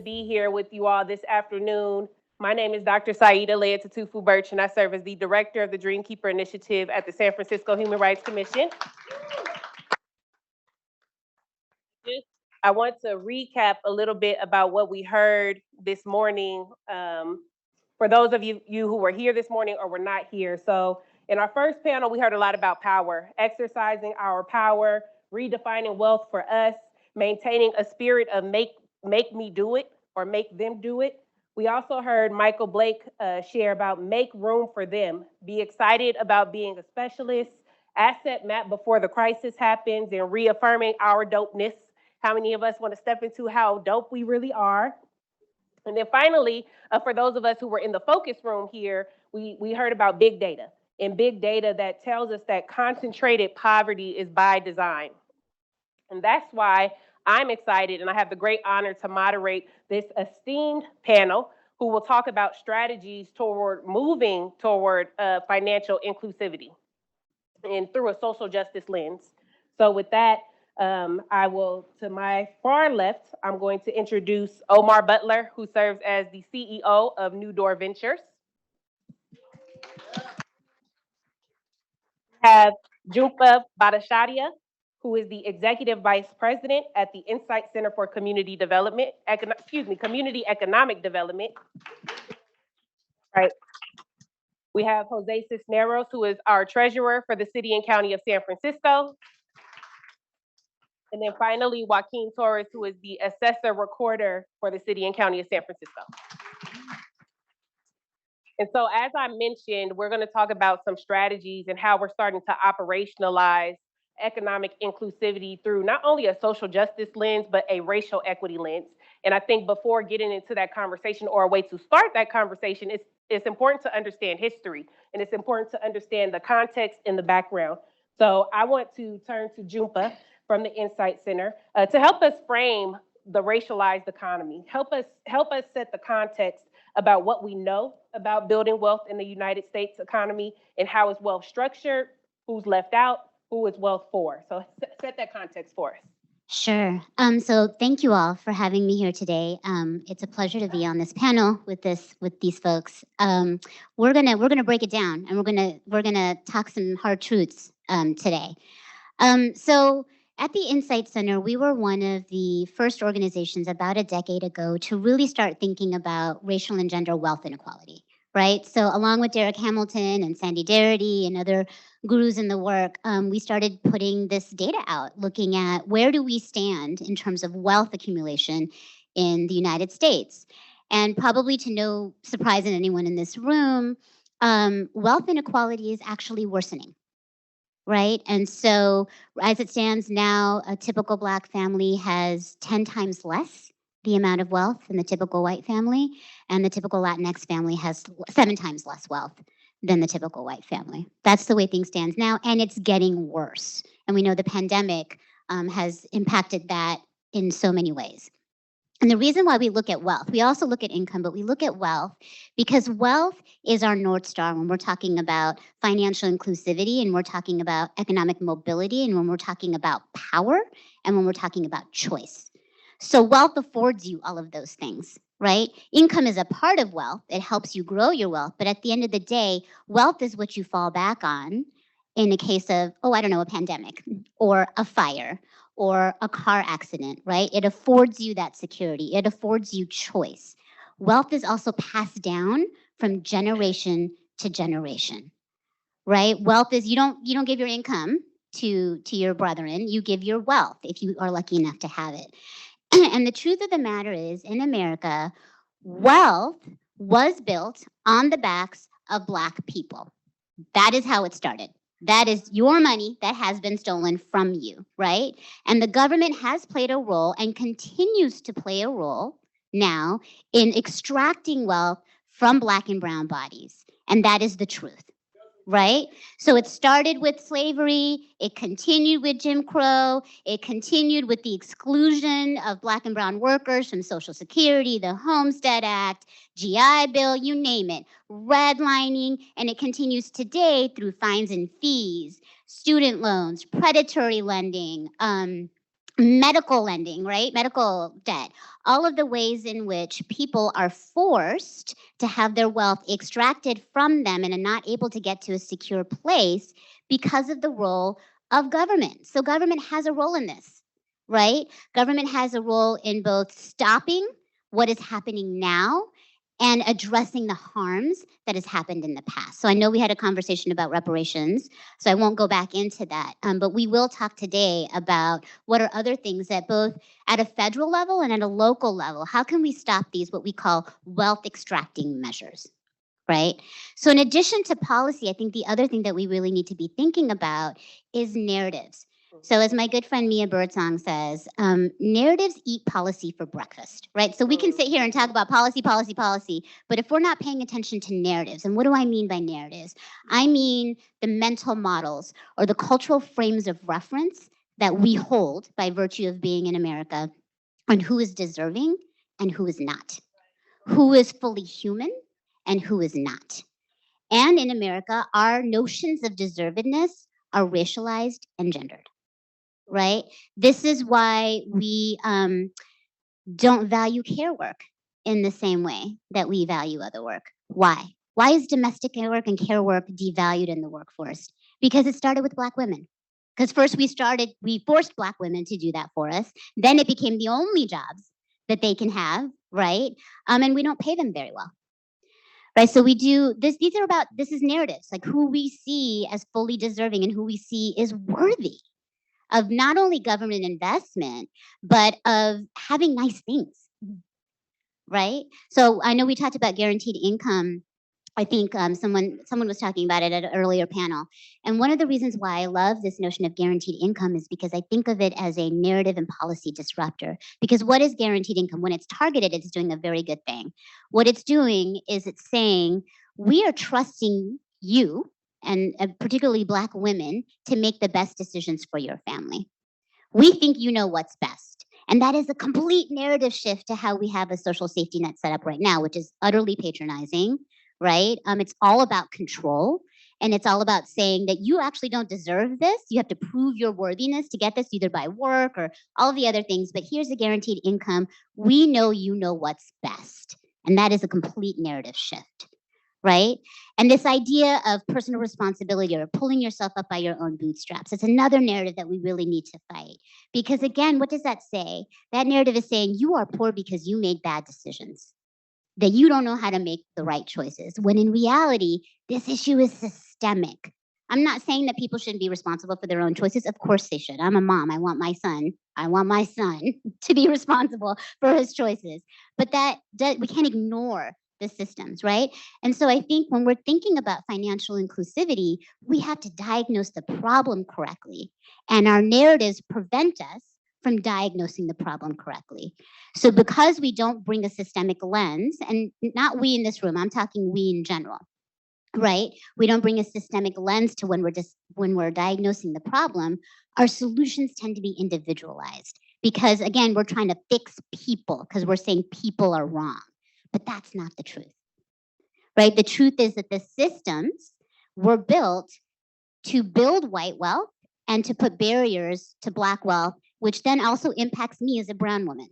be here with you all this afternoon. My name is Dr. Saida Leah-Tatufu Birch, and I serve as the Director of the Dreamkeeper Initiative at the San Francisco Human Rights Commission. I want to recap a little bit about what we heard this morning for those of you who were here this morning or were not here. So in our first panel, we heard a lot about power, exercising our power, redefining wealth for us, maintaining a spirit of make me do it or make them do it. We also heard Michael Blake share about make room for them, be excited about being a specialist, asset map before the crisis happens, and reaffirming our dopeness. How many of us want to step into how dope we really are? And then finally, for those of us who were in the focus room here, we heard about big data, and big data that tells us that concentrated poverty is by design. And that's why I'm excited, and I have the great honor to moderate this esteemed panel who will talk about strategies toward moving toward financial inclusivity and through a social justice lens. So with that, I will, to my far left, I'm going to introduce Omar Butler, who serves as the CEO of New Door Ventures. We have Jhumpa Bhattacharya, who is the Executive Vice President at the Insight Center for Community Development, Community Economic Development. Right. We have Jose Cisneros, who is our Treasurer for the City and County of San Francisco. And then finally, Joaquin Torres, who is the Assessor Recorder for the City and County of San Francisco. And so as I mentioned, we're going to talk about some strategies and how we're starting to operationalize economic inclusivity through not only a social justice lens, but a racial equity lens. And I think before getting into that conversation, or a way to start that conversation, it's important to understand history, and it's important to understand the context and the background. So I want to turn to Jhumpa from the Insight Center to help us frame the racialized economy, help us set the context about what we know about building wealth in the United States economy and how is wealth structured, who's left out, who is wealth for. So set that context for us. Sure. So thank you all for having me here today. It's a pleasure to be on this panel with these folks. We're gonna break it down, and we're gonna talk some hard truths today. So at the Insight Center, we were one of the first organizations about a decade ago to really start thinking about racial and gender wealth inequality, right? So along with Derek Hamilton and Sandy Darity and other gurus in the work, we started putting this data out, looking at where do we stand in terms of wealth accumulation in the United States. And probably to no surprise in anyone in this room, wealth inequality is actually worsening. Right? And so as it stands now, a typical Black family has 10 times less the amount of wealth than the typical white family, and the typical Latinx family has 7 times less wealth than the typical white family. That's the way things stand now, and it's getting worse. And we know the pandemic has impacted that in so many ways. And the reason why we look at wealth, we also look at income, but we look at wealth because wealth is our North Star when we're talking about financial inclusivity, and we're talking about economic mobility, and when we're talking about power, and when we're talking about choice. So wealth affords you all of those things, right? Income is a part of wealth. It helps you grow your wealth. But at the end of the day, wealth is what you fall back on in the case of, a pandemic or a fire or a car accident, right? It affords you that security. It affords you choice. Wealth is also passed down from generation to generation, right? Wealth is, you don't give your income to your brethren, you give your wealth if you are lucky enough to have it. And the truth of the matter is, in America, wealth was built on the backs of Black people. That is how it started. That is your money that has been stolen from you, right? And the government has played a role and continues to play a role now in extracting wealth from Black and brown bodies. And that is the truth, right? So it started with slavery, it continued with Jim Crow, it continued with the exclusion of Black and brown workers from Social Security, the Homestead Act, GI Bill, you name it, redlining, and it continues today through fines and fees, student loans, predatory lending, medical lending, right? Medical debt, all of the ways in which people are forced to have their wealth extracted from them and are not able to get to a secure place because of the role of government. So government has a role in this, right? Government has a role in both stopping what is happening now and addressing the harms that has happened in the past. So I know we had a conversation about reparations, so I won't go back into that. But we will talk today about what are other things that both at a federal level and at a local level, how can we stop these, what we call wealth extracting measures, right? So in addition to policy, I think the other thing that we really need to be thinking about is narratives. So as my good friend Mia Birdsong says, narratives eat policy for breakfast, right? So we can sit here and talk about policy, policy, policy, but if we're not paying attention to narratives, and what do I mean by narratives? I mean the mental models or the cultural frames of reference that we hold by virtue of being in America on who is deserving and who is not, who is fully human and who is not. And in America, our notions of deservedness are racialized and gendered, right? This is why we don't value care work in the same way that we value other work. Why? Why is domestic work and care work devalued in the workforce? Because it started with Black women. Because first we forced Black women to do that for us. Then it became the only jobs that they can have, right? And we don't pay them very well. Right, so we do this. This is narratives, like who we see as fully deserving and who we see is worthy of not only government investment, but of having nice things, right? So I know we talked about guaranteed income. I think someone was talking about it at an earlier panel. And one of the reasons why I love this notion of guaranteed income is because I think of it as a narrative and policy disruptor. Because what is guaranteed income? When it's targeted, it's doing a very good thing. What it's doing is it's saying, we are trusting you, and particularly Black women, to make the best decisions for your family. We think you know what's best. And that is a complete narrative shift to how we have a social safety net set up right now, which is utterly patronizing, right? It's all about control. And it's all about saying that you actually don't deserve this. You have to prove your worthiness to get this, either by work or all the other things. But here's a guaranteed income. We know you know what's best. And that is a complete narrative shift, right? And this idea of personal responsibility or pulling yourself up by your own bootstraps, it's another narrative that we really need to fight. Because again, what does that say? That narrative is saying you are poor because you made bad decisions, that you don't know how to make the right choices. When in reality, this issue is systemic. I'm not saying that people shouldn't be responsible for their own choices. Of course they should. I'm a mom. I want my son to be responsible for his choices. But we can't ignore the systems, right? And so I think when we're thinking about financial inclusivity, we have to diagnose the problem correctly. And our narratives prevent us from diagnosing the problem correctly. So because we don't bring a systemic lens, and not we in this room, I'm talking we in general, right? We don't bring a systemic lens to when we're diagnosing the problem, our solutions tend to be individualized. Because again, we're trying to fix people because we're saying people are wrong. But that's not the truth, right? The truth is that the systems were built to build white wealth and to put barriers to Black wealth, which then also impacts me as a brown woman,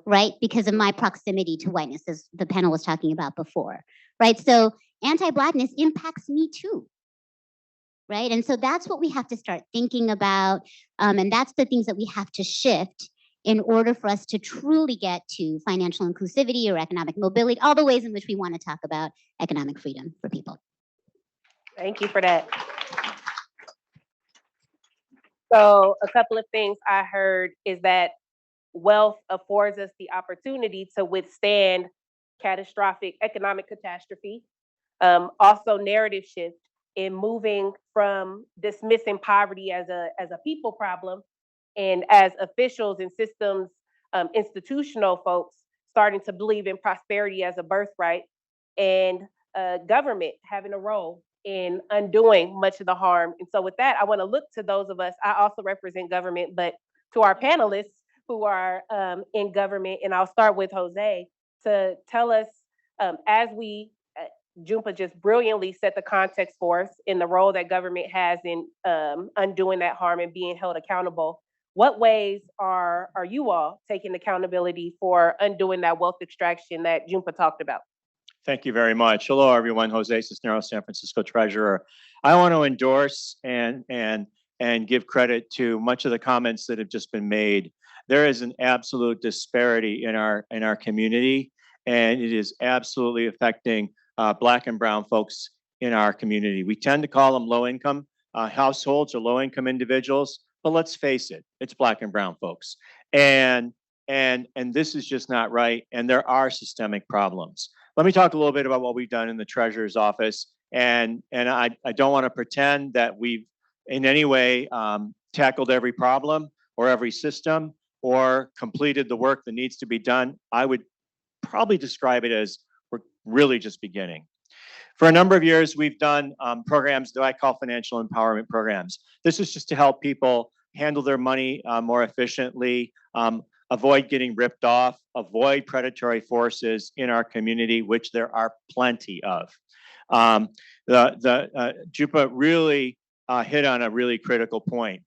right? Because of my proximity to whiteness, as the panel was talking about before, right? So anti-Blackness impacts me too, right? And so that's what we have to start thinking about. And that's the things that we have to shift in order for us to truly get to financial inclusivity or economic mobility, all the ways in which we want to talk about economic freedom for people. Thank you for that. So a couple of things I heard is that wealth affords us the opportunity to withstand catastrophic economic catastrophe. Also narrative shift in moving from dismissing poverty as a people problem, and as officials and systems, institutional folks starting to believe in prosperity as a birthright, and government having a role in undoing much of the harm. And so with that, I want to look to those of us. I also represent government, but to our panelists who are in government, and I'll start with Jose to tell us, as we Jumpa just brilliantly set the context for us in the role that government has in undoing that harm and being held accountable. What ways are you all taking accountability for undoing that wealth extraction that Junpa talked about? Thank you very much. Hello, everyone. Jose Cisneros, San Francisco Treasurer. I want to endorse and give credit to much of the comments that have just been made. There is an absolute disparity in our community, and it is absolutely affecting Black and brown folks in our community. We tend to call them low-income households or low-income individuals, but let's face it, it's Black and brown folks, and this is just not right. And there are systemic problems. Let me talk a little bit about what we've done in the treasurer's office. And I don't want to pretend that we've in any way tackled every problem or every system or completed the work that needs to be done. I would probably describe it as we're really just beginning. For a number of years, we've done programs that I call financial empowerment programs. This is just to help people handle their money more efficiently, avoid getting ripped off, avoid predatory forces in our community, which there are plenty of. Jupa really hit on a really critical point.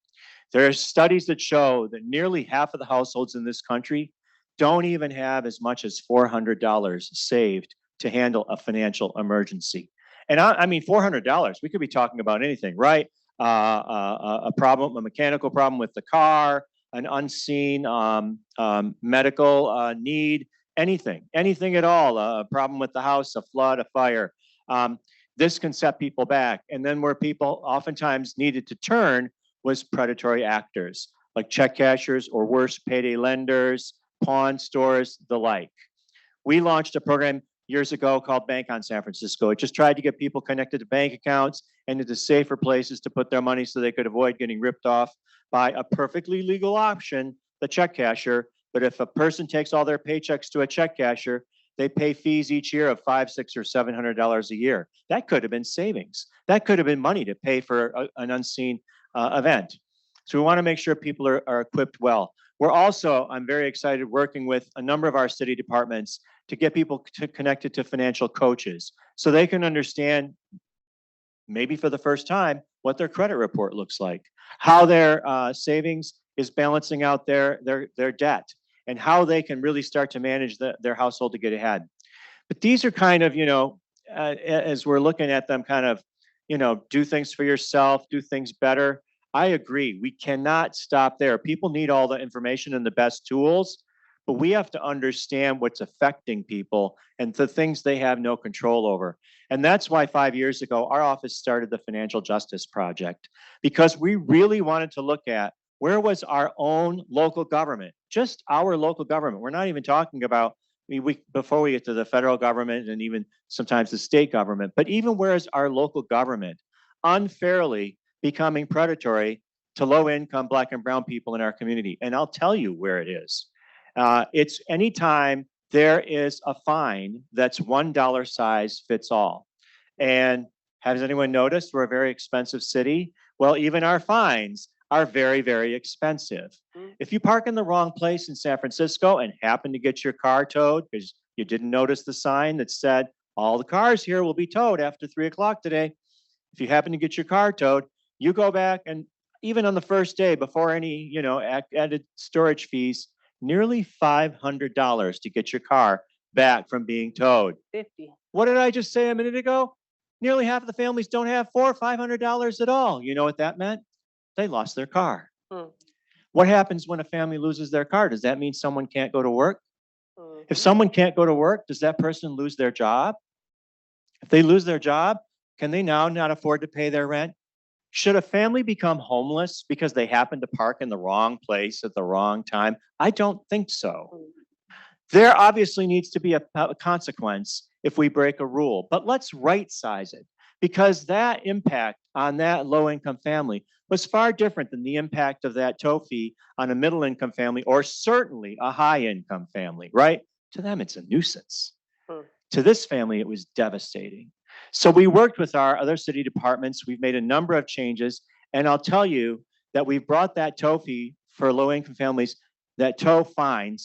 There are studies that show that nearly half of the households in this country don't even have as much as $400 saved to handle a financial emergency. And I mean, $400, we could be talking about anything, right? A problem, a mechanical problem with the car, an unseen medical need, anything at all, a problem with the house, a flood, a fire. This can set people back. And then where people oftentimes needed to turn was predatory actors, like check cashers or worse, payday lenders, pawn stores, the like. We launched a program years ago called Bank on San Francisco. It just tried to get people connected to bank accounts and into safer places to put their money so they could avoid getting ripped off by a perfectly legal option, the check casher. But if a person takes all their paychecks to a check casher, they pay fees each year of $500, $600, or $700 a year. That could have been savings. That could have been money to pay for an unseen event. So we want to make sure people are equipped well. We're also, I'm very excited, working with a number of our city departments to get people connected to financial coaches so they can understand, maybe for the first time, what their credit report looks like, how their savings is balancing out their debt, and how they can really start to manage their household to get ahead. But these are kind of, as we're looking at them, kind of, do things for yourself, do things better. I agree. We cannot stop there. People need all the information and the best tools, but we have to understand what's affecting people and the things they have no control over. And that's why 5 years ago, our office started the Financial Justice Project, because we really wanted to look at where was our own local government, just our local government. We're not even talking about, before we get to the federal government and even sometimes the state government, but even where is our local government unfairly becoming predatory to low-income Black and brown people in our community. And I'll tell you where it is. It's anytime there is a fine that's $1 size fits all. And has anyone noticed we're a very expensive city? Well, even our fines are very, very expensive. If you park in the wrong place in San Francisco and happen to get your car towed because you didn't notice the sign that said, all the cars here will be towed after 3 o'clock today. If you happen to get your car towed, you go back, and even on the first day, before any added storage fees, nearly $500 to get your car back from being towed. 50. What did I just say a minute ago? Nearly half of the families don't have $400 or $500 at all. You know what that meant? They lost their car. What happens when a family loses their car? Does that mean someone can't go to work? If someone can't go to work, does that person lose their job? If they lose their job, can they now not afford to pay their rent? Should a family become homeless because they happen to park in the wrong place at the wrong time? I don't think so. There obviously needs to be a consequence if we break a rule, but let's right size it, because that impact on that low-income family was far different than the impact of that tow fee on a middle-income family, or certainly a high-income family, right? To them, it's a nuisance. To this family, it was devastating. So we worked with our other city departments. We've made a number of changes, and I'll tell you that we've brought that tow fee for low-income families, that tow fine,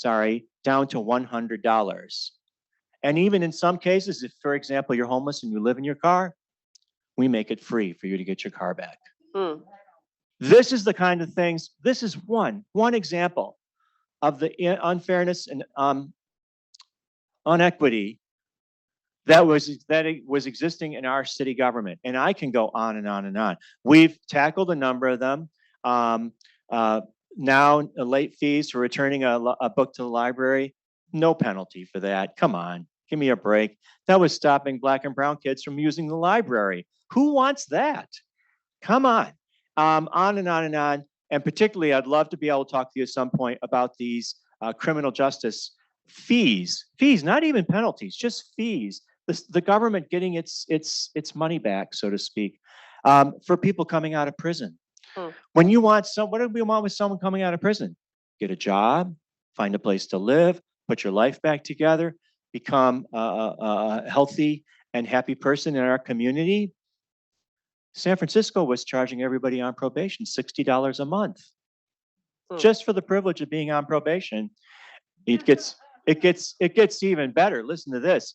down to $100. And even in some cases, if, for example, you're homeless and you live in your car, we make it free for you to get your car back. This is the kind of things, this is one example of the unfairness and inequity that was existing in our city government. And I can go on and on and on. We've tackled a number of them. Now, late fees for returning a book to the library, no penalty for that. Come on, give me a break. That was stopping Black and brown kids from using the library. Who wants that? Come on. On and on and on. And particularly, I'd love to be able to talk to you at some point about these criminal justice fees, not even penalties, just fees. The government getting its money back, so to speak, for people coming out of prison. When you want what do we want with someone coming out of prison? Get a job, find a place to live, put your life back together, become a healthy and happy person in our community. San Francisco was charging everybody on probation $60 a month, just for the privilege of being on probation. It gets even better. Listen to this.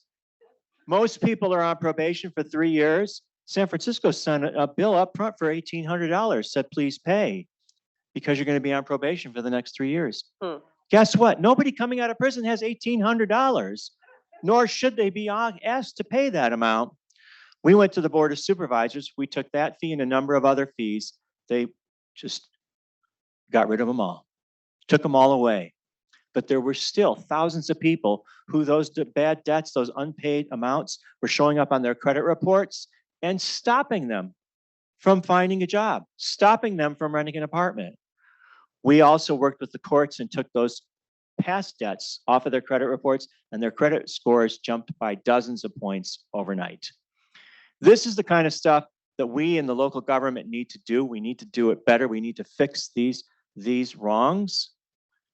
Most people are on probation for 3 years. San Francisco sent a bill up front for $1,800, said, please pay, because you're going to be on probation for the next 3 years. Guess what? Nobody coming out of prison has $1,800, nor should they be asked to pay that amount. We went to the Board of Supervisors. We took that fee and a number of other fees. They just got rid of them all, took them all away. But there were still thousands of people who those bad debts, those unpaid amounts were showing up on their credit reports and stopping them from finding a job, stopping them from renting an apartment. We also worked with the courts and took those past debts off of their credit reports, and their credit scores jumped by dozens of points overnight. This is the kind of stuff that we in the local government need to do. We need to do it better. We need to fix these wrongs.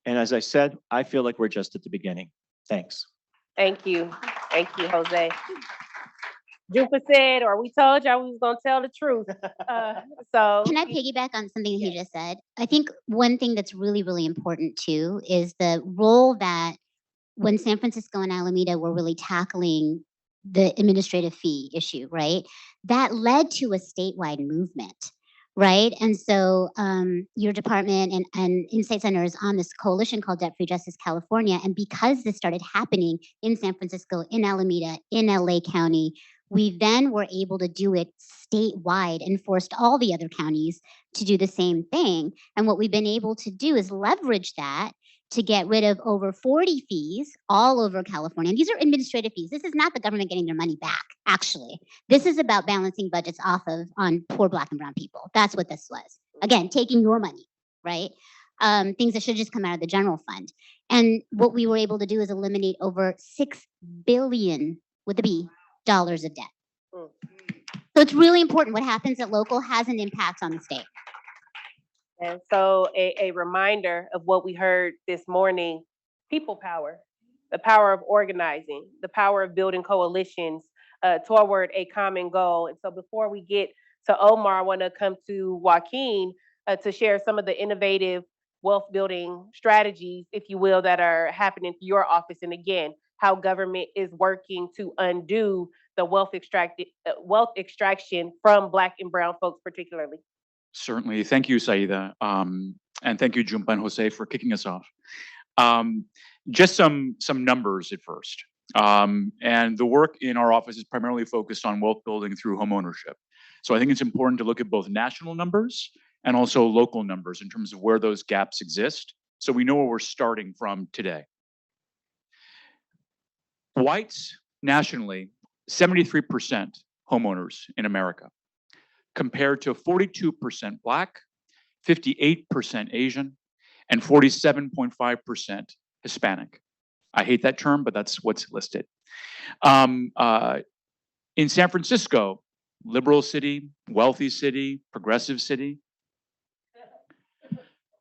And as I said, I feel like we're just at the beginning. Thanks. Thank you. Thank you, Jose. Jupa said, or we told y'all we was gonna tell the truth. So can I piggyback on something he just said? I think one thing that's really, really important too is the role that when San Francisco and Alameda were really tackling the administrative fee issue, right? That led to a statewide movement, right? And so your department and Insight Center is on this coalition called Debt Free Justice California. And because this started happening in San Francisco, in Alameda, in LA County, we then were able to do it statewide and forced all the other counties to do the same thing. And what we've been able to do is leverage that to get rid of over 40 fees all over California. And these are administrative fees. This is not the government getting their money back, actually. This is about balancing budgets on poor Black and brown people. That's what this was. Again, taking your money, right? Things that should just come out of the general fund. And what we were able to do is eliminate over $6 billion, with a B, dollars of debt. So it's really important. What happens at local has an impact on the state. And so a reminder of what we heard this morning, people power, the power of organizing, the power of building coalitions toward a common goal. And so before we get to Omar, I want to come to Joaquin to share some of the innovative wealth building strategies, if you will, that are happening through your office. And again, how government is working to undo the wealth extraction from Black and brown folks particularly. Certainly. Thank you, Saida. And thank you, Jumpa and Jose, for kicking us off. Just some numbers at first. And the work in our office is primarily focused on wealth building through home ownership. So I think it's important to look at both national numbers and also local numbers in terms of where those gaps exist, so we know where we're starting from today. Whites nationally, 73% homeowners in America, compared to 42% Black, 58% Asian, and 47.5% Hispanic. I hate that term, but that's what's listed. In San Francisco, liberal city, wealthy city, progressive city,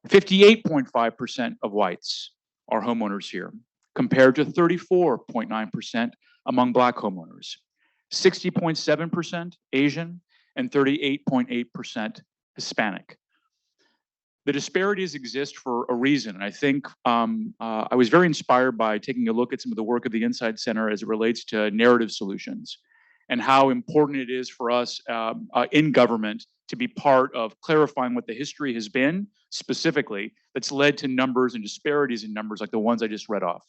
58.5% of whites are homeowners here, compared to 34.9% among Black homeowners, 60.7% Asian, and 38.8% Hispanic. The disparities exist for a reason. And I think I was very inspired by taking a look at some of the work of the Insight Center as it relates to narrative solutions. and how important it is for us in government to be part of clarifying what the history has been specifically that's led to numbers and disparities in numbers like the ones I just read off.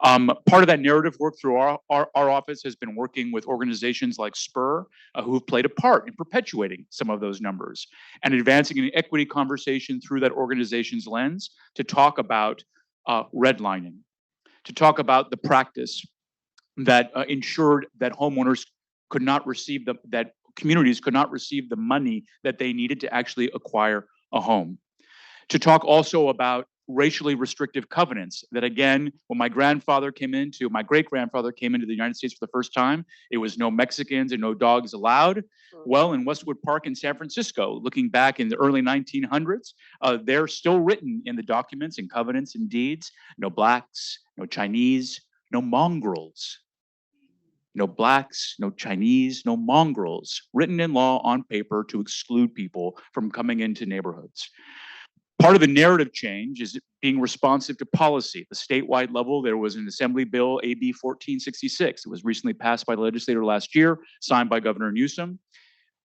Part of that narrative work through our office has been working with organizations like SPUR, who have played a part in perpetuating some of those numbers and advancing an equity conversation through that organization's lens to talk about redlining, to talk about the practice that ensured that homeowners could not receive that communities could not receive the money that they needed to actually acquire a home. To talk also about racially restrictive covenants that, again, when my great-grandfather came into the United States for the first time, it was no Mexicans and no dogs allowed. Well, in Westwood Park in San Francisco, looking back in the early 1900s, they're still written in the documents and covenants and deeds: no blacks, no Chinese, no mongrels. No blacks, no Chinese, no mongrels, written in law on paper to exclude people from coming into neighborhoods. Part of the narrative change is being responsive to policy. At the statewide level, there was an Assembly Bill, AB 1466. It was recently passed by the legislature last year, signed by Governor Newsom.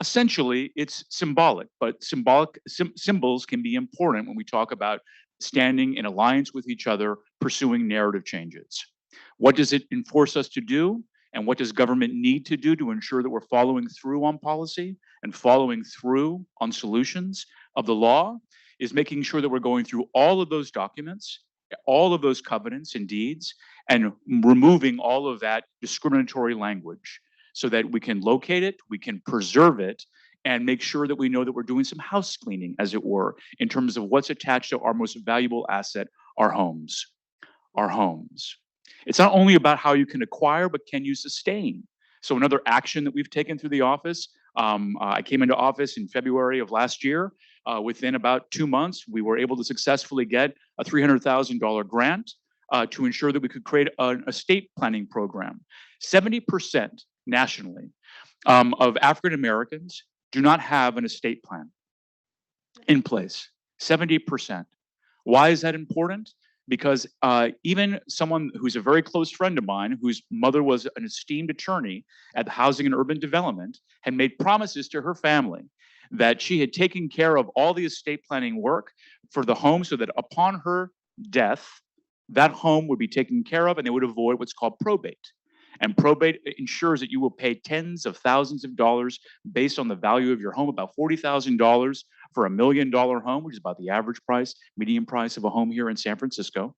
Essentially, it's symbolic, but symbols can be important when we talk about standing in alliance with each other, pursuing narrative changes. What does it enforce us to do? And what does government need to do to ensure that we're following through on policy and following through on solutions of the law? Is making sure that we're going through all of those documents, all of those covenants and deeds, and removing all of that discriminatory language so that we can locate it, we can preserve it, and make sure that we know that we're doing some house cleaning, as it were, in terms of what's attached to our most valuable asset, our homes. Our homes. It's not only about how you can acquire, but can you sustain? So another action that we've taken through the office, I came into office in February of last year. Within about 2 months, we were able to successfully get a $300,000 grant to ensure that we could create an estate planning program. 70% nationally of African Americans do not have an estate plan in place. 70%. Why is that important? Because even someone who's a very close friend of mine, whose mother was an esteemed attorney at the Housing and Urban Development, had made promises to her family that she had taken care of all the estate planning work for the home so that upon her death, that home would be taken care of and they would avoid what's called probate. And probate ensures that you will pay tens of thousands of dollars based on the value of your home, about $40,000 for $1 million home, which is about the average price, median price of a home here in San Francisco.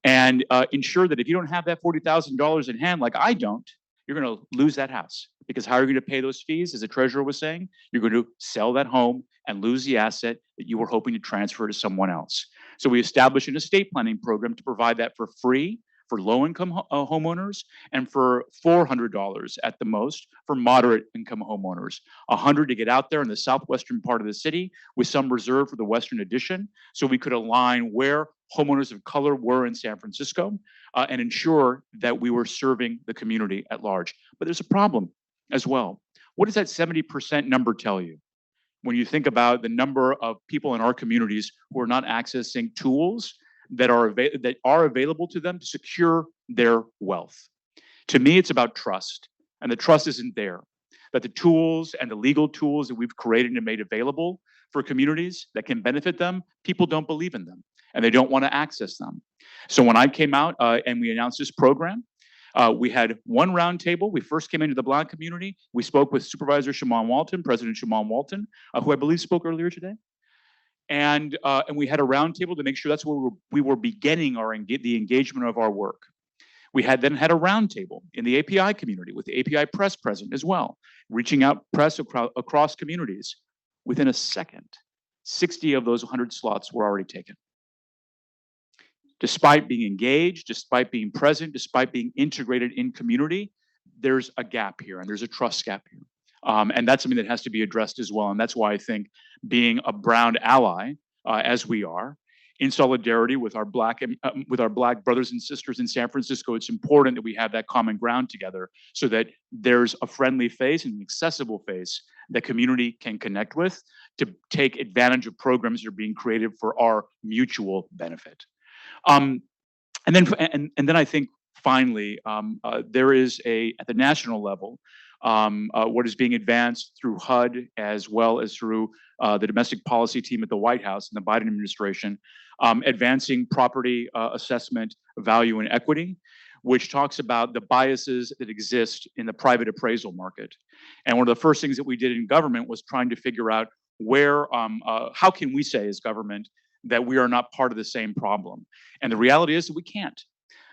And ensure that if you don't have that $40,000 in hand, like I don't, you're going to lose that house. Because how are you going to pay those fees? As the treasurer was saying, you're going to sell that home and lose the asset that you were hoping to transfer to someone else. So we established an estate planning program to provide that for free for low-income homeowners and for $400 at the most for moderate-income homeowners. $100 to get out there in the southwestern part of the city with some reserve for the western addition, so we could align where homeowners of color were in San Francisco and ensure that we were serving the community at large. But there's a problem as well. What does that 70% number tell you? When you think about the number of people in our communities who are not accessing tools that are available to them to secure their wealth. To me, it's about trust, and the trust isn't there. That the tools and the legal tools that we've created and made available for communities that can benefit them, people don't believe in them, and they don't want to access them. So when I came out and we announced this program, we had one roundtable. We first came into the Black community. We spoke with Supervisor Shaman Walton, President Shaman Walton, who I believe spoke earlier today. And we had a roundtable to make sure that's where we were beginning the engagement of our work. We then had a roundtable in the API community with the API press present as well, reaching out press across communities. Within a second, 60 of those 100 slots were already taken. Despite being engaged, despite being present, despite being integrated in community, there's a gap here and there's a trust gap here. And that's something that has to be addressed as well. And that's why I think being a Brown ally, as we are, in solidarity with our Black brothers and sisters in San Francisco, it's important that we have that common ground together so that there's a friendly face and an accessible face that community can connect with to take advantage of programs that are being created for our mutual benefit. And then I think finally, there is at the national level, what is being advanced through HUD as well as through the domestic policy team at the White House and the Biden administration, advancing property assessment, value, and equity, which talks about the biases that exist in the private appraisal market. And one of the first things that we did in government was trying to figure out where, how can we say as government that we are not part of the same problem? And the reality is that we can't.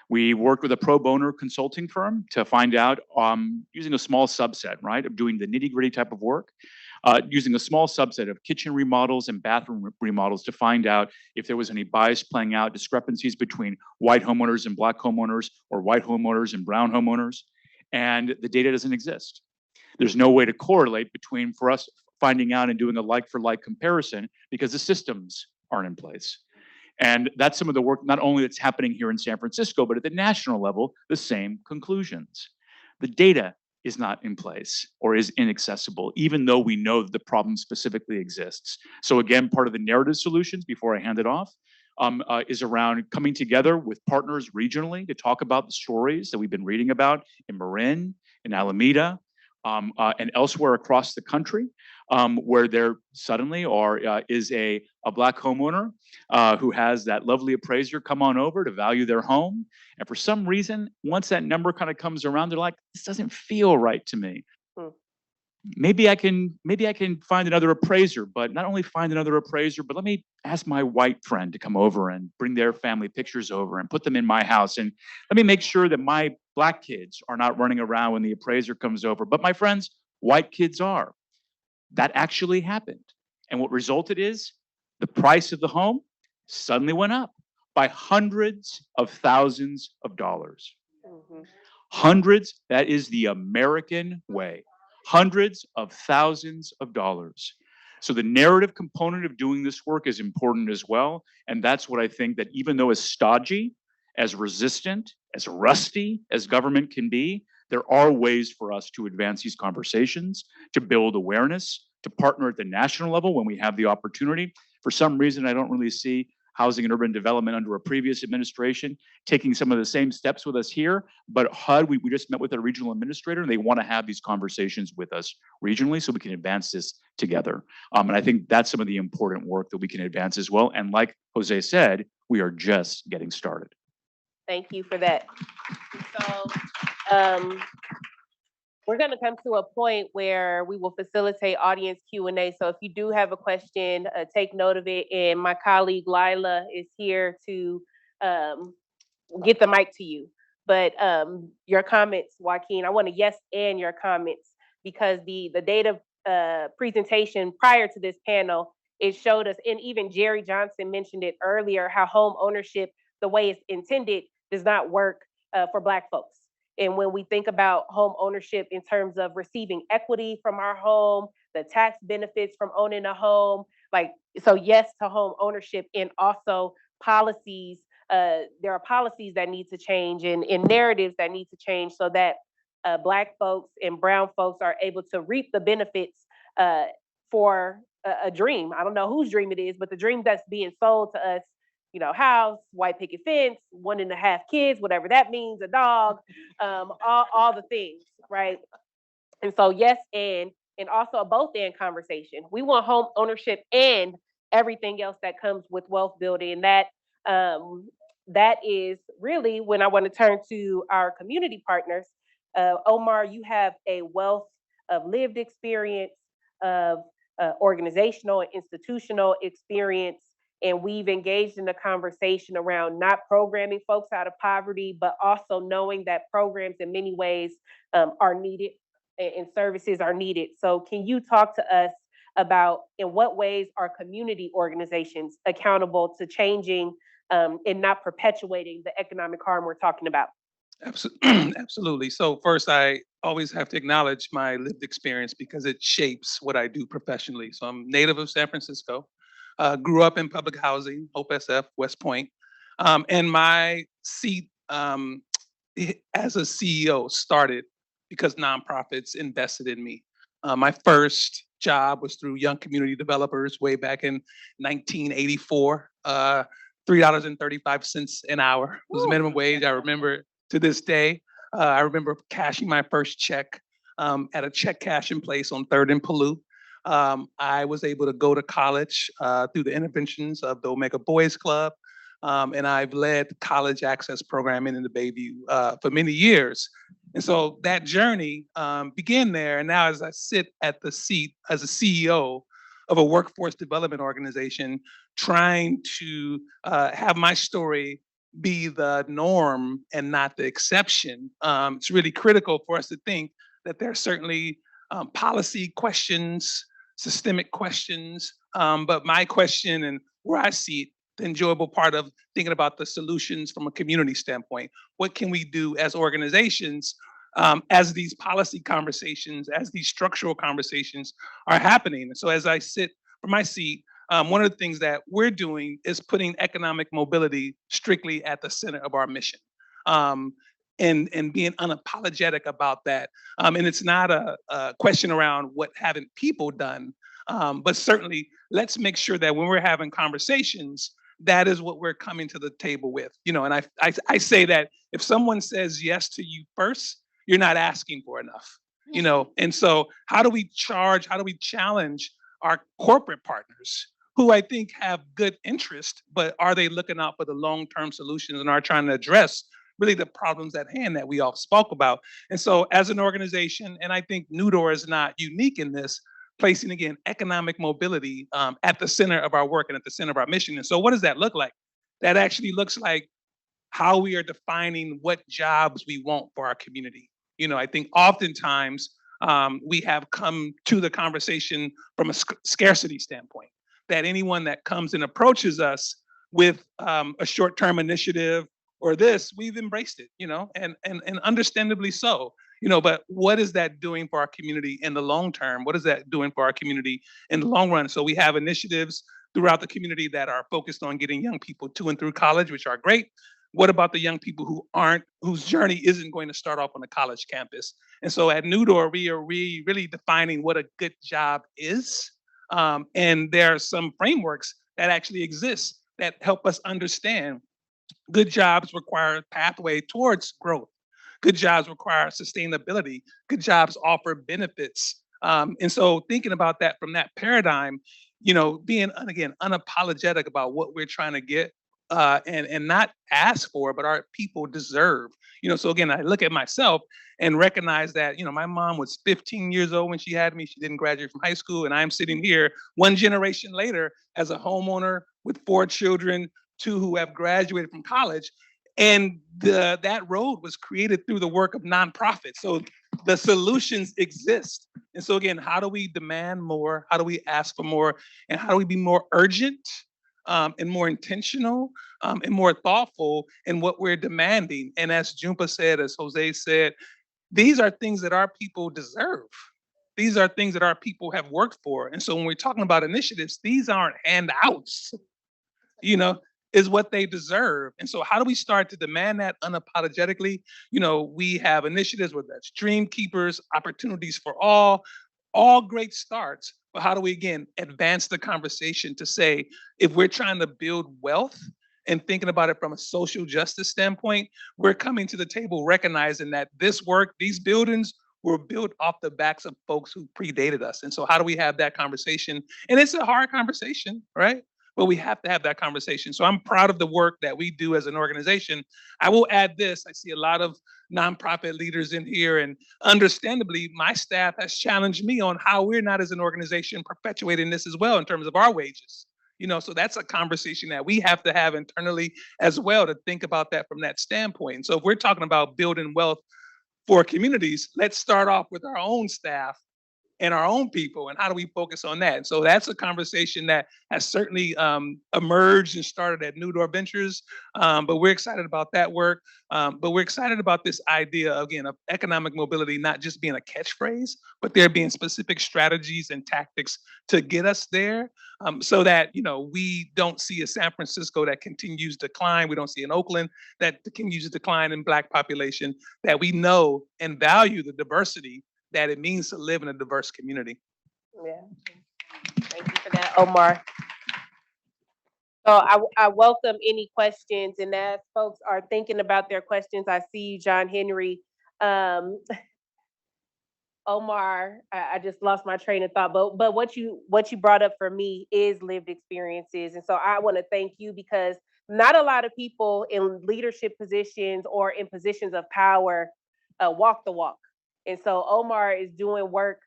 We worked with a pro bono consulting firm to find out, using a small subset, right, of doing the nitty-gritty type of work, using a small subset of kitchen remodels and bathroom remodels to find out if there was any bias playing out, discrepancies between white homeowners and black homeowners, or white homeowners and brown homeowners, and the data doesn't exist. There's no way to correlate between, for us, finding out and doing a like-for-like comparison because the systems aren't in place. And that's some of the work, not only that's happening here in San Francisco, but at the national level, the same conclusions. The data is not in place or is inaccessible, even though we know that the problem specifically exists. So again, part of the narrative solutions, before I hand it off, is around coming together with partners regionally to talk about the stories that we've been reading about in Marin, in Alameda, and elsewhere across the country, where there suddenly is a black homeowner who has that lovely appraiser come on over to value their home. And for some reason, once that number kind of comes around, they're like, this doesn't feel right to me. Maybe I can find another appraiser, but not only find another appraiser, but let me ask my white friend to come over and bring their family pictures over and put them in my house. And let me make sure that my black kids are not running around when the appraiser comes over. But my friends, white kids are. That actually happened. And what resulted is the price of the home suddenly went up by hundreds of thousands of dollars. Hundreds, that is the American way. Hundreds of thousands of dollars. So the narrative component of doing this work is important as well. And that's what I think, that even though as stodgy, as resistant, as rusty as government can be, there are ways for us to advance these conversations, to build awareness, to partner at the national level when we have the opportunity. For some reason, I don't really see Housing and Urban Development under a previous administration taking some of the same steps with us here. But HUD, we just met with a regional administrator, and they want to have these conversations with us regionally so we can advance this together. And I think that's some of the important work that we can advance as well. And like Jose said, we are just getting started. Thank you for that. So we're going to come to a point where we will facilitate audience Q&A. So if you do have a question, take note of it. And my colleague Lila is here to get the mic to you. But your comments, Joaquin, I want to yes and your comments, because the data presentation prior to this panel, it showed us, and even Jerry Johnson mentioned it earlier, how home ownership, the way it's intended, does not work for Black folks. And when we think about home ownership in terms of receiving equity from our home, the tax benefits from owning a home, like, so yes to home ownership, and also policies. There are policies that need to change and narratives that need to change so that Black folks and brown folks are able to reap the benefits for a dream. I don't know whose dream it is, but the dream that's being sold to us, you know, house, white picket fence, 1.5 kids, whatever that means, a dog, all the things, right? And so yes, and also a both and conversation. We want home ownership and everything else that comes with wealth building. And that is really when I want to turn to our community partners. Omar, you have a wealth of lived experience, of organizational and institutional experience. And we've engaged in a conversation around not programming folks out of poverty, but also knowing that programs in many ways are needed and services are needed. So can you talk to us about in what ways are community organizations accountable to changing and not perpetuating the economic harm we're talking about? Absolutely. So first, I always have to acknowledge my lived experience because it shapes what I do professionally. So I'm native of San Francisco. Grew up in public housing, Hope SF, West Point. And my seat as a CEO started because nonprofits invested in me. My first job was through Young Community Developers way back in 1984. $3.35 an hour was the minimum wage. I remember to this day. I remember cashing my first check at a check cashing place on 3rd and Palouse. I was able to go to college through the interventions of the Omega Boys Club. And I've led college access programming in the Bayview for many years. And so that journey began there. And now as I sit at the seat as a CEO of a workforce development organization, trying to have my story be the norm and not the exception, it's really critical for us to think that there are certainly policy questions, systemic questions, but my question and where I see it, the enjoyable part of thinking about the solutions from a community standpoint. What can we do as organizations as these policy conversations, as these structural conversations are happening? So as I sit from my seat, one of the things that we're doing is putting economic mobility strictly at the center of our mission. And being unapologetic about that. And it's not a question around what haven't people done, but certainly let's make sure that when we're having conversations, that is what we're coming to the table with. And I say that if someone says yes to you first, you're not asking for enough. And so how do we challenge our corporate partners who I think have good interest, but are they looking out for the long-term solutions and are trying to address really the problems at hand that we all spoke about? And so as an organization, and I think Newdoor is not unique in this, placing again economic mobility at the center of our work and at the center of our mission. And so what does that look like? That actually looks like how we are defining what jobs we want for our community. I think oftentimes we have come to the conversation from a scarcity standpoint, that anyone that comes and approaches us with a short-term initiative or this, we've embraced it, and understandably so. But what is that doing for our community in the long term? What is that doing for our community in the long run? So we have initiatives throughout the community that are focused on getting young people to and through college, which are great. What about the young people whose journey isn't going to start off on a college campus? And so at Newdoor, we are really defining what a good job is. And there are some frameworks that actually exist that help us understand good jobs require a pathway towards growth. Good jobs require sustainability. Good jobs offer benefits. And so thinking about that from that paradigm, being, again, unapologetic about what we're trying to get and not ask for, but our people deserve. So again, I look at myself and recognize that, my mom was 15 years old when she had me. She didn't graduate from high school. And I'm sitting here one generation later as a homeowner with 4 children, 2 who have graduated from college. And that road was created through the work of nonprofits. So the solutions exist. And so again, how do we demand more? How do we ask for more? And how do we be more urgent and more intentional and more thoughtful in what we're demanding? And as Jumpa said, as Jose said, these are things that our people deserve. These are things that our people have worked for. And so when we're talking about initiatives, these aren't handouts, is what they deserve. And so how do we start to demand that unapologetically? We have initiatives, whether that's Dream Keepers, Opportunities for all great starts. But how do we, again, advance the conversation to say, if we're trying to build wealth and thinking about it from a social justice standpoint, we're coming to the table recognizing that this work, these buildings were built off the backs of folks who predated us. And so how do we have that conversation? And it's a hard conversation, right? But we have to have that conversation. So I'm proud of the work that we do as an organization. I will add this. I see a lot of nonprofit leaders in here, and understandably, my staff has challenged me on how we're not as an organization perpetuating this as well in terms of our wages. So that's a conversation that we have to have internally as well, to think about that from that standpoint. And so if we're talking about building wealth for communities, let's start off with our own staff and our own people, and how do we focus on that? And so that's a conversation that has certainly emerged and started at Newdoor Ventures, but we're excited about that work. But we're excited about this idea, again, of economic mobility not just being a catchphrase, but there being specific strategies and tactics to get us there, so that we don't see a San Francisco that continues to decline. We don't see an Oakland that continues to decline in Black population, that we know and value the diversity that it means to live in a diverse community. Yeah. Thank you for that, Omar. So I welcome any questions, and as folks are thinking about their questions, I see you, John Henry. Omar, I just lost my train of thought, but what you brought up for me is lived experiences, and so I want to thank you because not a lot of people in leadership positions or in positions of power walk the walk, and so Omar is doing work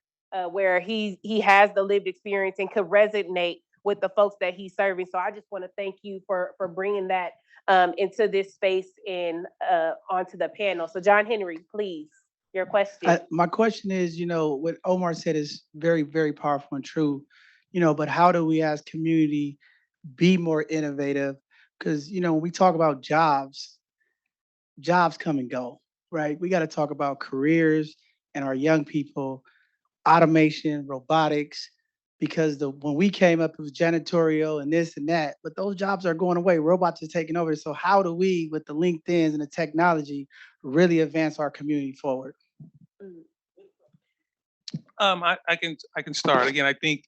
where he has the lived experience and could resonate with the folks that he's serving. So I just want to thank you for bringing that into this space and onto the panel. So John Henry, please, your question. My question is, what Omar said is very, very powerful and true, but how do we as community be more innovative? Because, when we talk about jobs come and go, right? We got to talk about careers and our young people, automation, robotics, because when we came up, it was janitorial and this and that, but those jobs are going away. Robots are taking over. So how do we, with the LinkedIn's and the technology, really advance our community forward? I can start again. I think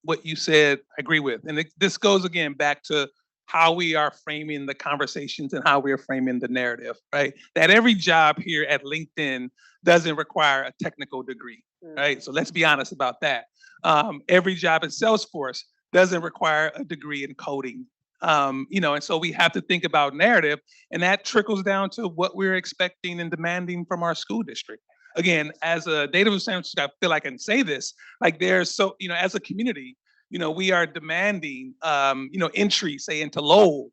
what you said, I agree with, and this goes again back to how we are framing the conversations and how we are framing the narrative, right? That every job here at LinkedIn doesn't require a technical degree, right? So let's be honest about that. Every job at Salesforce doesn't require a degree in coding. And so we have to think about narrative, and that trickles down to what we're expecting and demanding from our school district. Again, as a native of San Francisco, I feel I can say this, like there's so, as a community, we are demanding, entry, say into Lowell.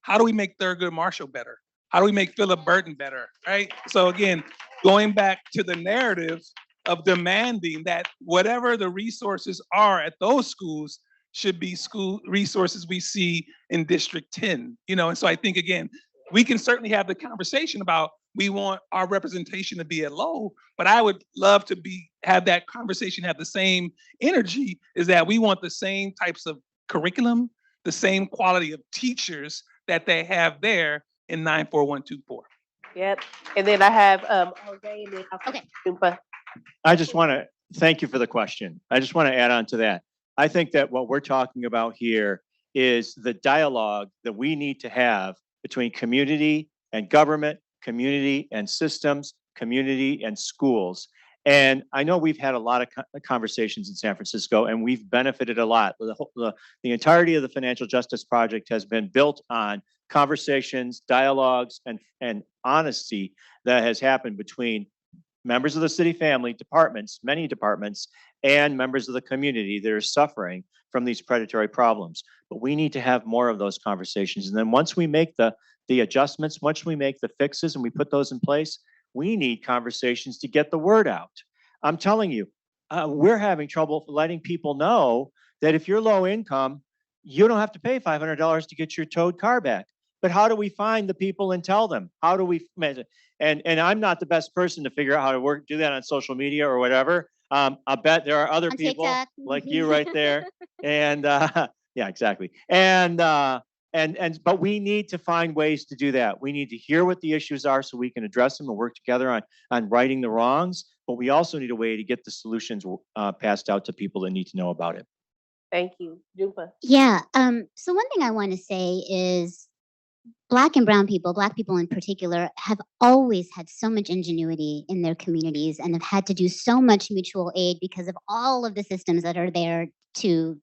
How do we make Thurgood Marshall better? How do we make Philip Burton better, right? So again, going back to the narrative of demanding that whatever the resources are at those schools should be school resources we see in District 10, and so I think, again, we can certainly have the conversation about we want our representation to be at Lowell, but I would love to have that conversation have the same energy, is that we want the same types of curriculum, the same quality of teachers that they have there in 94124. Yep. And then I have Jose and then Okay. Jumpa. I just want to thank you for the question. I just want to add on to that. I think that what we're talking about here is the dialogue that we need to have between community and government, community and systems, community and schools. And I know we've had a lot of conversations in San Francisco, and we've benefited a lot. The entirety of the Financial Justice Project has been built on conversations, dialogues, and honesty that has happened between members of the city family, departments, many departments, and members of the community that are suffering from these predatory problems. But we need to have more of those conversations. And then once we make the adjustments, once we make the fixes and we put those in place, we need conversations to get the word out. I'm telling you, we're having trouble letting people know that if you're low income, you don't have to pay $500 to get your towed car back. But how do we find the people and tell them? How do we measure? And I'm not the best person to figure out how to do that on social media or whatever. I bet there are other On people TikTok. like you right there. And yeah, exactly. But we need to find ways to do that. We need to hear what the issues are so we can address them and work together on righting the wrongs. But we also need a way to get the solutions passed out to people that need to know about it. Thank you. Jumpa. Yeah. So one thing I want to say is Black and brown people, Black people in particular, have always had so much ingenuity in their communities and have had to do so much mutual aid because of all of the systems that are there to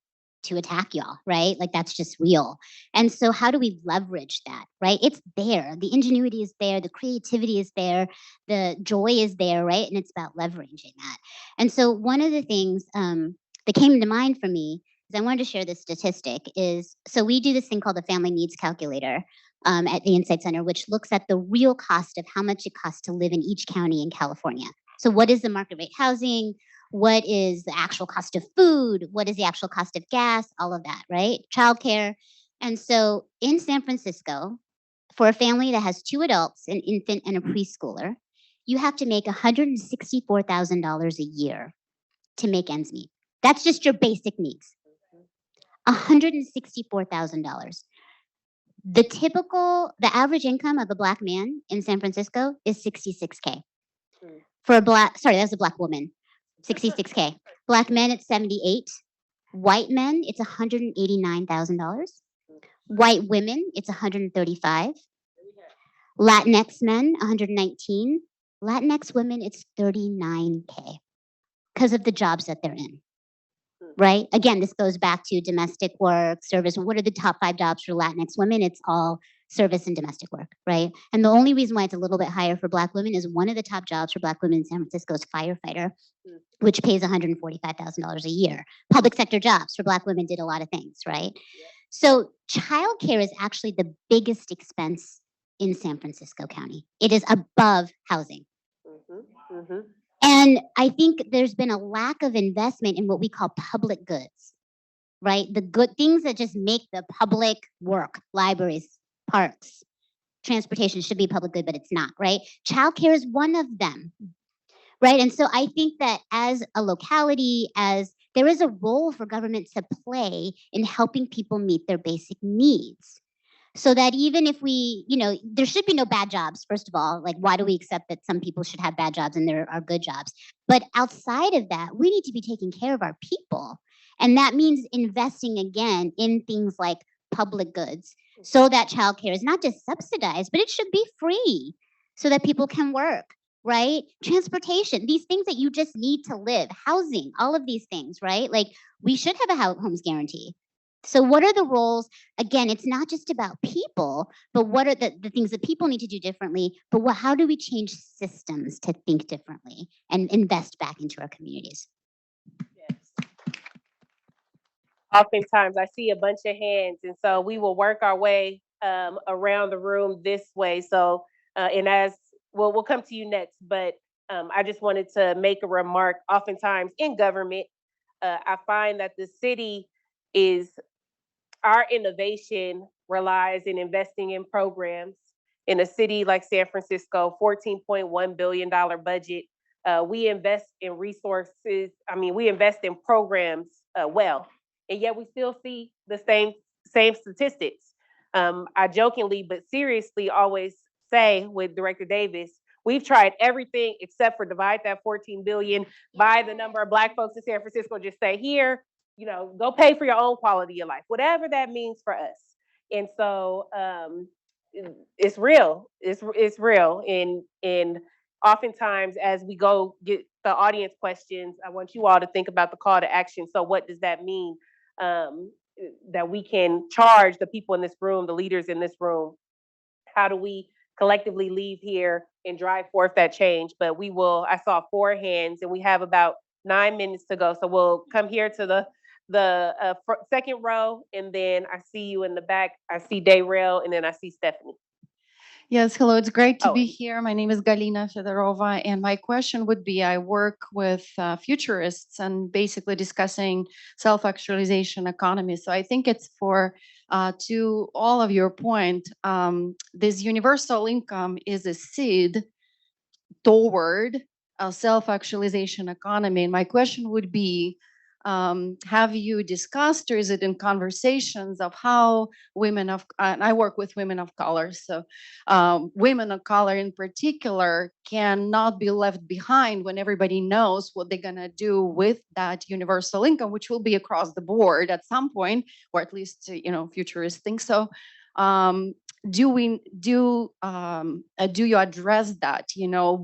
attack y'all, right? Like that's just real. And so how do we leverage that, right? It's there. The ingenuity is there. The creativity is there. The joy is there, right? And it's about leveraging that. And so one of the things that came to mind for me is I wanted to share this statistic is, so we do this thing called the Family Needs Calculator at the Insight Center, which looks at the real cost of how much it costs to live in each county in California. So what is the market rate housing? What is the actual cost of food? What is the actual cost of gas? All of that, right? Childcare. And so in San Francisco, for a family that has 2 adults, an infant and a preschooler, you have to make $164,000 a year to make ends meet. That's just your basic needs. $164,000. The average income of a Black man in San Francisco is $66K. That's a Black woman, $66K. Black men, it's $78. White men, it's $189,000. White women, it's $135. Latinx men, $119. Latinx women, it's $39K. because of the jobs that they're in. Right? Again, this goes back to domestic work, service. What are the top 5 jobs for Latinx women? It's all service and domestic work, right? And the only reason why it's a little bit higher for Black women is one of the top jobs for Black women in San Francisco is firefighter, which pays $145,000 a year. Public sector jobs for Black women did a lot of things, right? So childcare is actually the biggest expense in San Francisco County. It is above housing. And I think there's been a lack of investment in what we call public goods, right? The good things that just make the public work, libraries, parks, transportation should be public good, but it's not, right? Childcare is one of them, right? And so I think that as a locality, as there is a role for government to play in helping people meet their basic needs. So that even if we, there should be no bad jobs, first of all. Like, why do we accept that some people should have bad jobs and there are good jobs? But outside of that, we need to be taking care of our people. And that means investing again in things like public goods so that childcare is not just subsidized, but it should be free so that people can work, right? Transportation, these things that you just need to live, housing, all of these things, right? Like, we should have a homes guarantee. So what are the roles? Again, it's not just about people, but what are the things that people need to do differently? But how do we change systems to think differently and invest back into our communities? Yes. Oftentimes I see a bunch of hands, and so we will work our way around the room this way. So, and as we'll come to you next, but I just wanted to make a remark. Oftentimes in government, I find that the city our innovation relies in investing in programs. In a city like San Francisco, $14.1 billion budget, we invest in resources. I mean, we invest in programs well, and yet we still see the same statistics. I jokingly but seriously always say with Director Davis, we've tried everything except for divide that 14 billion by the number of Black folks in San Francisco. Just say here, go pay for your own quality of life, whatever that means for us. And so it's real. It's real. And oftentimes as we go get the audience questions, I want you all to think about the call to action. So what does that mean? That we can charge the people in this room, the leaders in this room. How do we collectively leave here and drive forth that change? But I saw 4 hands and we have about 9 minutes to go. So we'll come here to the second row, and then I see you in the back. I see Dayrell, and then I see Stephanie. Yes, hello. It's great to be here. My name is Galina Fedorova, and my question would be, I work with futurists and basically discussing self-actualization economy. So I think it's to all of your point, this universal income is a seed toward a self-actualization economy. And my question would be, have you discussed, or is it in conversations of how women and I work with women of color, so women of color in particular cannot be left behind when everybody knows what they're gonna do with that universal income, which will be across the board at some point, or at least futurists think so. Do you address that?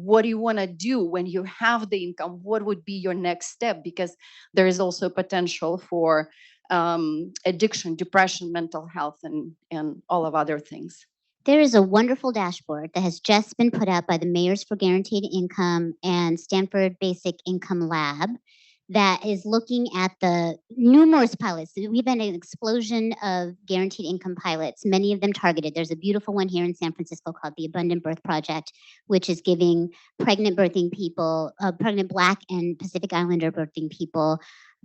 What do you want to do when you have the income? What would be your next step? Because there is also potential for addiction, depression, mental health, and all of other things. There is a wonderful dashboard that has just been put out by the Mayors for Guaranteed Income and Stanford Basic Income Lab that is looking at the numerous pilots. We've had an explosion of guaranteed income pilots, many of them targeted. There's a beautiful one here in San Francisco called the Abundant Birth Project, which is giving pregnant birthing people, pregnant Black and Pacific Islander birthing people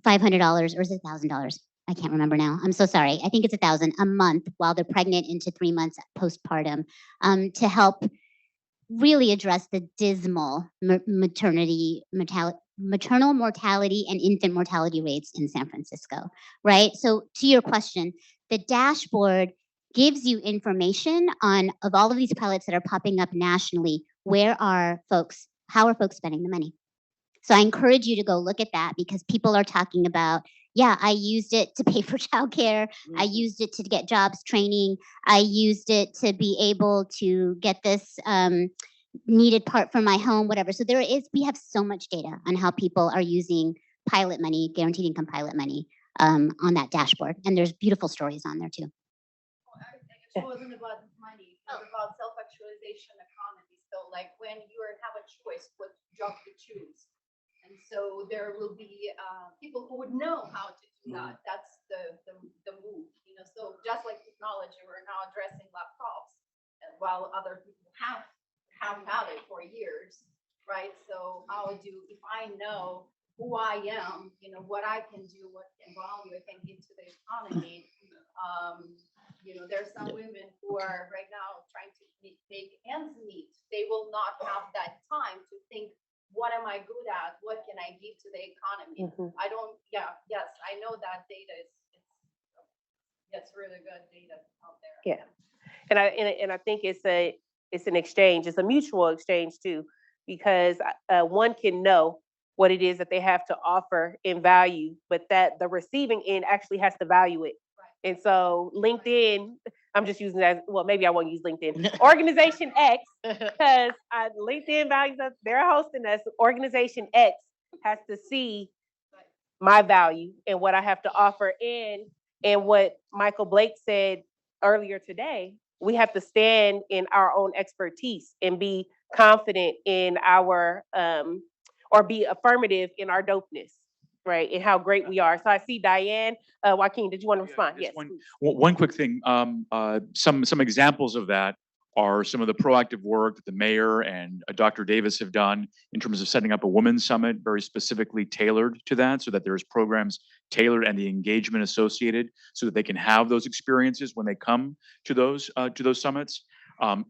$500, or is it $1,000? I can't remember now. I'm so sorry. I think it's $1,000 a month while they're pregnant into 3 months postpartum, to help really address the dismal maternal mortality and infant mortality rates in San Francisco, right? So to your question, the dashboard gives you information of all of these pilots that are popping up nationally. How are folks spending the money? So I encourage you to go look at that, because people are talking about, I used it to pay for childcare. I used it to get jobs training. I used it to be able to get this needed part for my home, whatever. So we have so much data on how people are using pilot money, guaranteed income pilot money, on that dashboard. And there's beautiful stories on there too. It wasn't about money, it was about self-actualization economy. So like when you have a choice what job to choose. And so there will be people who would know how to do that. That's the move, you know. So just like technology, we're now addressing laptops, while other people have had it for years, right? So if I know who I am, you know, what I can do, what value I can give to the economy. You know, there's some women who are right now trying to make ends meet. They will not have that time to think, what am I good at? What can I give to the economy? I don't, yes, I know that data it's really good data out there. Yeah. And I think it's an exchange. It's a mutual exchange too, because one can know what it is that they have to offer in value, but that the receiving end actually has to value it. Right. And so LinkedIn, I'm just using that as, well, maybe I won't use LinkedIn. Organization X, because LinkedIn values us, they're hosting us. Organization X has to see my value and what I have to offer and what Michael Blake said earlier today, we have to stand in our own expertise and be confident in our or be affirmative in our dopeness, right? And how great we are. So I see Diane. Joaquin, did you want to respond? Just Yes. one quick thing. Some examples of that are some of the proactive work that the mayor and Dr. Davis have done in terms of setting up a women's summit, very specifically tailored to that, so that there's programs tailored and the engagement associated, so that they can have those experiences when they come to those summits.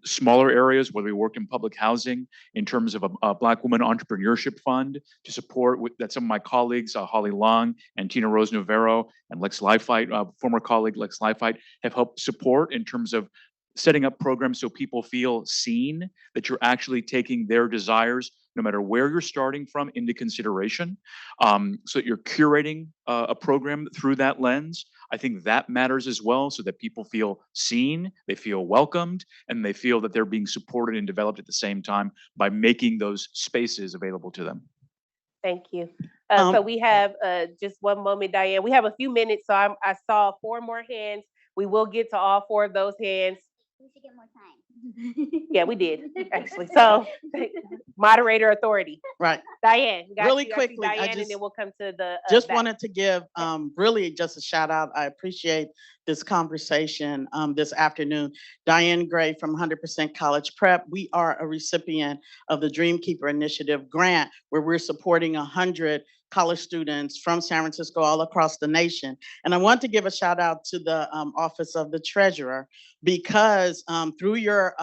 Smaller areas where we work in public housing in terms of a Black Woman Entrepreneurship Fund to support that some of my colleagues, Holly Long and Tina Rose Novero and Lex Lifeit, former colleague Lex Lifeit, have helped support in terms of setting up programs so people feel seen, that you're actually taking their desires, no matter where you're starting from, into consideration. So that you're curating a program through that lens. I think that matters as well, so that people feel seen, they feel welcomed, and they feel that they're being supported and developed at the same time by making those spaces available to them. Thank you. So we have just one moment, Diane. We have a few minutes, so I saw 4 more hands. We will get to all 4 of those hands. We should get more time. Yeah, we did, actually. So, moderator authority. Right. Diane, Really quickly, Diane, and then we'll come to the. Just wanted to give really just a shout out. I appreciate this conversation this afternoon. Diane Gray from 100% College Prep. We are a recipient of the Dreamkeeper Initiative grant, where we're supporting 100 college students from San Francisco all across the nation. And I want to give a shout out to the Office of the Treasurer, because through your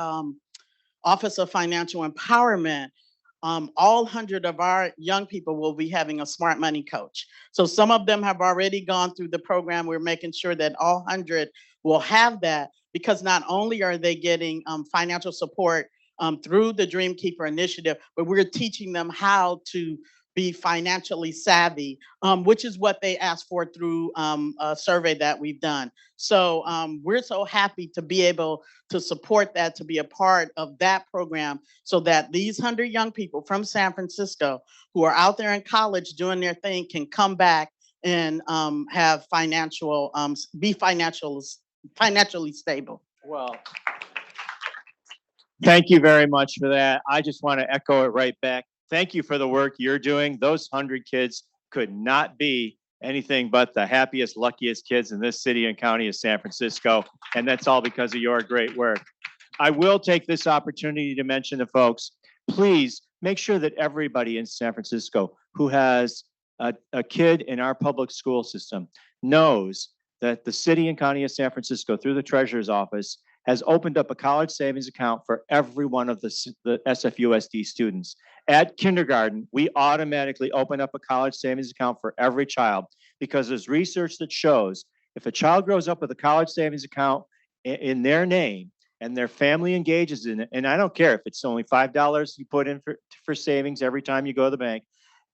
Office of Financial Empowerment, all 100 of our young people will be having a smart money coach. So some of them have already gone through the program. We're making sure that all 100 will have that, because not only are they getting financial support through the Dreamkeeper Initiative, but we're teaching them how to be financially savvy, which is what they asked for through a survey that we've done. So we're so happy to be able to support that, to be a part of that program, so that these 100 young people from San Francisco who are out there in college doing their thing can come back and have be financially stable. Well, thank you very much for that. I just want to echo it right back. Thank you for the work you're doing. Those 100 kids could not be anything but the happiest, luckiest kids in this city and county of San Francisco. And that's all because of your great work. I will take this opportunity to mention to folks, please make sure that everybody in San Francisco who has a kid in our public school system knows that the city and county of San Francisco, through the treasurer's office, has opened up a college savings account for every one of the SFUSD students. At kindergarten, we automatically open up a college savings account for every child, because there's research that shows if a child grows up with a college savings account in their name and their family engages in it, and I don't care if it's only $5 you put in for savings every time you go to the bank,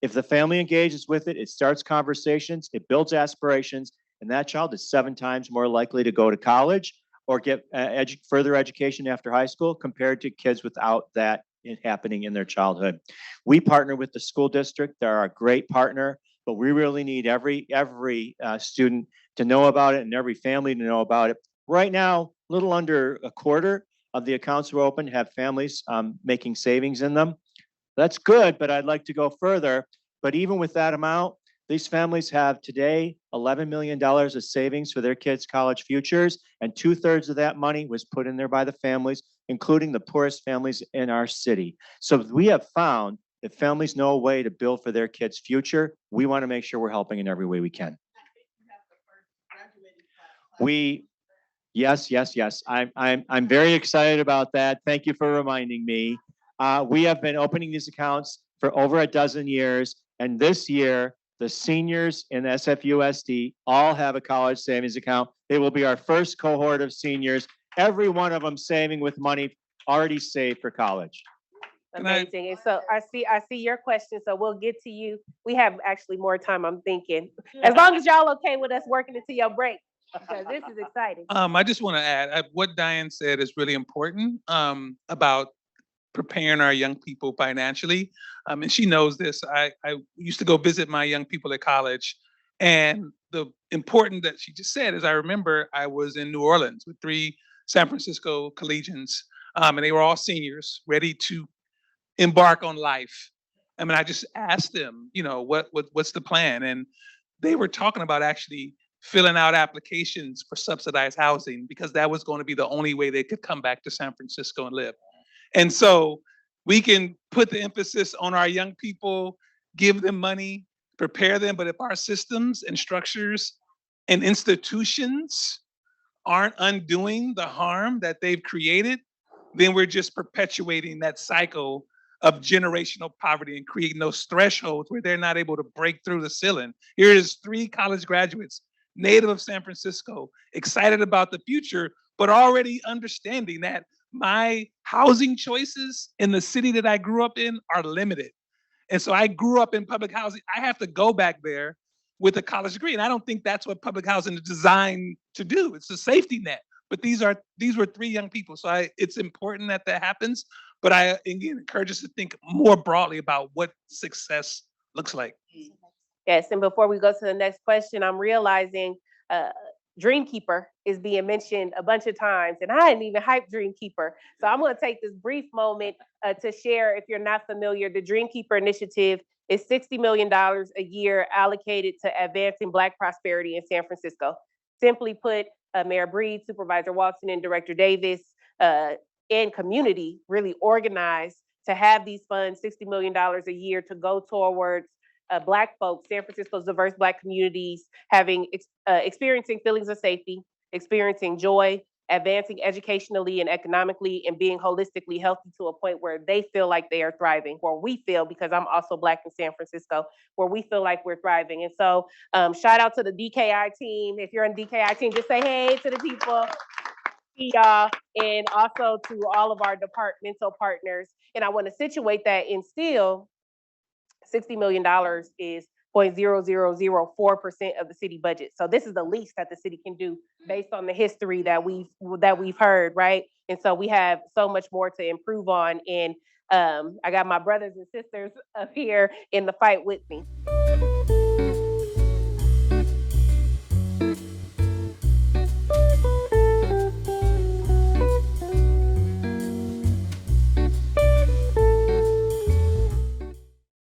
if the family engages with it, it starts conversations, it builds aspirations, and that child is 7 times more likely to go to college or get further education after high school compared to kids without that happening in their childhood. We partner with the school district. They're a great partner, but we really need every student to know about it and every family to know about it. Right now, a little under a quarter of the accounts we're open have families making savings in them. That's good, but I'd like to go further. But even with that amount, these families have today $11 million of savings for their kids' college futures, and 2/3 of that money was put in there by the families, including the poorest families in our city. So we have found that families know a way to build for their kids' future. We want to make sure we're helping in every way we can. Yes. I'm very excited about that. Thank you for reminding me. We have been opening these accounts for over a dozen years, and this year, the seniors in SFUSD all have a college savings account. They will be our first cohort of seniors, every one of them saving with money already saved for college. Amazing. And so I see your question. So we'll get to you. We have actually more time, I'm thinking. As long as y'all okay with us working into your break, because this is exciting. I just want to add what Diane said is really important about preparing our young people financially. And she knows this. I used to go visit my young people at college. And the important that she just said is I remember I was in New Orleans with 3 San Francisco collegians, and they were all seniors ready to embark on life. I mean, I just asked them, what's the plan? And they were talking about actually filling out applications for subsidized housing because that was going to be the only way they could come back to San Francisco and live. And so we can put the emphasis on our young people, give them money, prepare them. But if our systems and structures and institutions aren't undoing the harm that they've created, then we're just perpetuating that cycle of generational poverty and creating those thresholds where they're not able to break through the ceiling. Here is 3 college graduates, native of San Francisco, excited about the future, but already understanding that my housing choices in the city that I grew up in are limited. And so I grew up in public housing. I have to go back there with a college degree. And I don't think that's what public housing is designed to do. It's a safety net. But these were 3 young people. So it's important that happens. But I again encourage us to think more broadly about what success looks like. Yes, and before we go to the next question, I'm realizing Dreamkeeper is being mentioned a bunch of times, and I didn't even hype Dreamkeeper. So I'm going to take this brief moment to share, if you're not familiar, the Dreamkeeper initiative is $60 million a year allocated to advancing Black prosperity in San Francisco. Simply put, Mayor Breed, Supervisor Walton, and Director Davis and community really organized to have these funds, $60 million a year, to go towards Black folks, San Francisco's diverse Black communities, experiencing feelings of safety, experiencing joy, advancing educationally and economically, and being holistically healthy to a point where they feel like they are thriving, where we feel, because I'm also Black in San Francisco, where we feel like we're thriving. And so shout out to the DKI team. If you're in DKI team, just say hey to the people. Y'all, and also to all of our departmental partners. And I want to situate that in still $60 million is 0.0004% of the city budget. So this is the least that the city can do based on the history that we've heard, right? And so we have so much more to improve on. And I got my brothers and sisters up here in the fight with me.